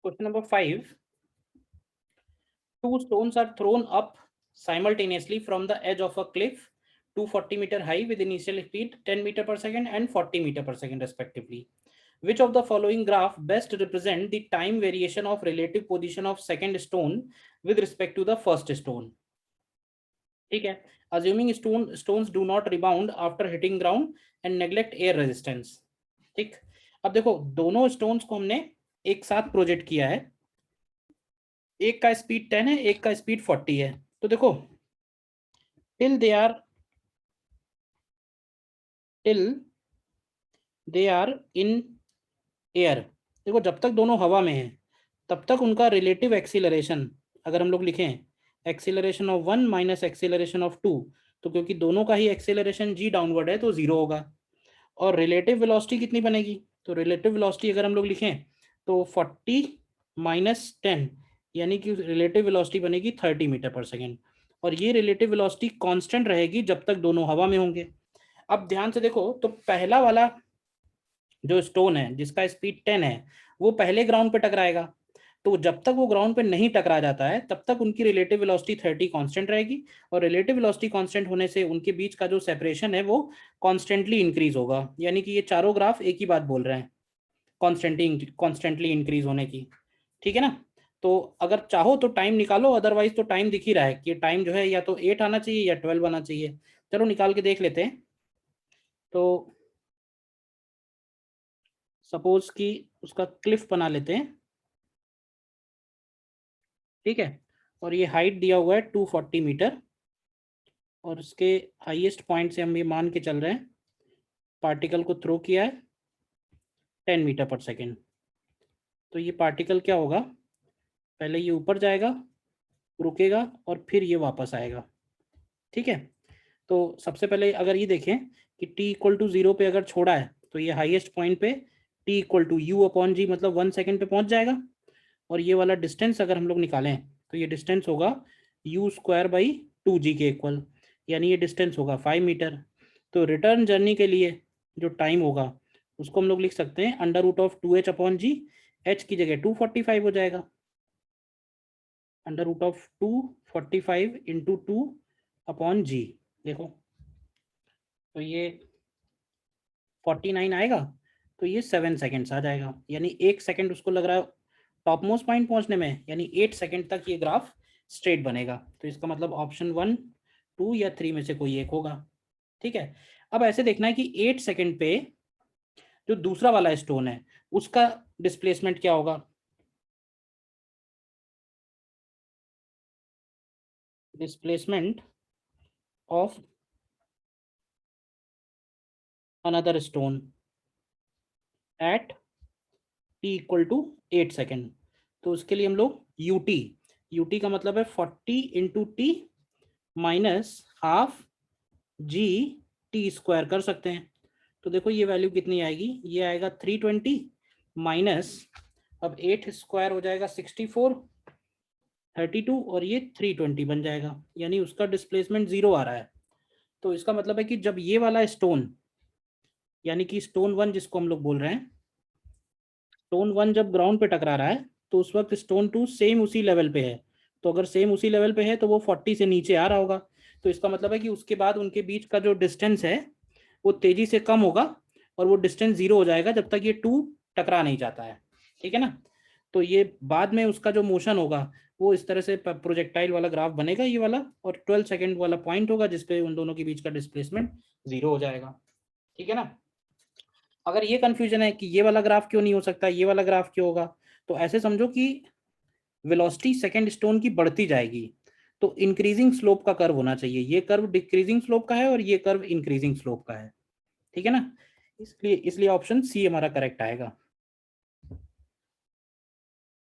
Question number 5. Two stones are thrown up simultaneously from the edge of a cliff, 240-meter high, with initial speed 10 meter per second and 40 meter per second respectively. Which of the following graph best represent the time variation of relative position of second stone with respect to the first stone? ठीक है. Assuming stones do not rebound after hitting ground and neglect air resistance. ठीक. अब देखो दोनों stones को हमने एक साथ प्रोजेक्ट किया है. एक का स्पीड 10 है, एक का स्पीड 40 है. तो देखो till they are in air, देखो जब तक दोनों हवा में है तब तक उनका रिलेटिव एक्सीलरेशन अगर हम लोग लिखें acceleration of 1 minus acceleration of 2, तो क्योंकि दोनों का ही एक्सीलरेशन जी डाउनवर्ड है तो 0 होगा. और रिलेटिव वेलोसिटी कितनी बनेगी? तो रिलेटिव वेलोसिटी अगर हम लोग लिखें तो 40 माइनस 10 यानी कि रिलेटिव वेलोसिटी बनेगी 30 मीटर पर सेकेंड. और ये रिलेटिव वेलोसिटी कांस्टेंट रहेगी जब तक दोनों हवा में होंगे. अब ध्यान से देखो तो पहला वाला जो स्टोन है जिसका स्पीड 10 है वो पहले ग्राउंड पे टकराएगा. तो जब तक वो ग्राउंड पे नहीं टकरा जाता है तब तक उनकी रिलेटिव वेलोसिटी 30 कांस्टेंट रहेगी. और रिलेटिव वेलोसिटी कांस्टेंट होने से उनके बीच का जो सेपरेशन है वो कांस्टेंटली इंक्रीज होगा. यानी कि ये चारों ग्राफ एक ही बात बोल रहे हैं, कॉन्स्टेंटली इंक्रीज होने की. ठीक है ना. तो अगर चाहो तो टाइम निकालो, अदरवाइज तो टाइम दिख ही रहा है कि टाइम जो है या तो 8 आना चाहिए या 12 आना चाहिए. चलो निकाल के देख लेते हैं. तो सपोज कि उसका क्लिफ बना लेते हैं. ठीक है. और ये हाइट दिया हुआ है 240 मीटर और उसके हाईएस्ट पॉइंट से हम ये मान के चल रहे हैं पार्टिकल को थ्रो किया है 10 मीटर पर सेकेंड. तो ये पार्टिकल क्या होगा, पहले ये ऊपर जाएगा, रुकेगा और फिर ये वापस आएगा. ठीक है. तो सबसे पहले अगर ये देखें कि t इक्वल टू 0 पे अगर छोड़ा है तो ये हाईएस्ट पॉइंट पे t equal to u upon g मतलब 1 सेकेंड पे पहुंच जाएगा. और ये वाला डिस्टेंस अगर हम लोग निकालें तो ये डिस्टेंस होगा यू स्क्वायर बाई 2g के इक्वल, यानी ये डिस्टेंस होगा 5 मीटर. तो रिटर्न जर्नी के लिए जो टाइम होगा उसको हम लोग लिख सकते हैं under root of 2h upon g. h की जगह 245 हो जाएगा, under root of 245 into 2 upon g. देखो तो ये 49 आएगा, तो ये 7 सेकेंड्स आ जाएगा. यानी 1 सेकेंड उसको लग रहा है टॉप मोस्ट पॉइंट पहुंचने में, यानी 8 सेकेंड तक ये ग्राफ स्ट्रेट बनेगा. तो इसका मतलब ऑप्शन 1, 2 या 3 में से कोई एक होगा. ठीक है. अब ऐसे देखना है कि 8 सेकेंड पे जो दूसरा वाला स्टोन है उसका डिस्प्लेसमेंट क्या होगा. Displacement of another stone at t equal to 8 second. तो उसके लिए हम लोग यूटी का मतलब है 40 into T minus half G T square कर सकते हैं. तो देखो ये वैल्यू कितनी आएगी, ये आएगा 320 माइनस, अब 8 स्क्वायर हो जाएगा 64, 32 और ये 320 बन जाएगा. यानी उसका डिस्प्लेसमेंट 0 आ रहा है. तो इसका मतलब है कि जब ये वाला स्टोन यानी कि स्टोन 1 जिसको हम लोग बोल रहे हैं, स्टोन 1 जब ग्राउंड पे टकरा रहा है तो उस वक्त स्टोन 2 सेम उसी लेवल पे है. तो अगर सेम उसी लेवल पे है तो वो 40 से नीचे आ रहा होगा. तो इसका मतलब है कि उसके बाद उनके बीच का जो डिस्टेंस है वो तेजी से कम होगा और वो डिस्टेंस 0 हो जाएगा जब तक ये 2 टकरा नहीं जाता है. ठीक है ना. तो ये बाद में उसका जो मोशन होगा वो इस तरह से प्रोजेक्टाइल वाला ग्राफ बनेगा ये वाला, और 12 सेकेंड वाला पॉइंट होगा जिसपे उन दोनों के बीच का डिस्प्लेसमेंट 0 हो जाएगा. ठीक है ना. अगर ये कंफ्यूजन है कि ये वाला ग्राफ क्यों नहीं हो सकता, ये वाला ग्राफ क्यों होगा, तो ऐसे समझो कि वेलोसिटी सेकंड स्टोन की बढ़ती जाएगी तो इंक्रीजिंग स्लोप का कर्व होना चाहिए. ये कर्व डिक्रीजिंग स्लोप का है और ये कर्व इंक्रीजिंग स्लोप का है. ठीक है ना. इसलिए ऑप्शन सी हमारा करेक्ट आएगा.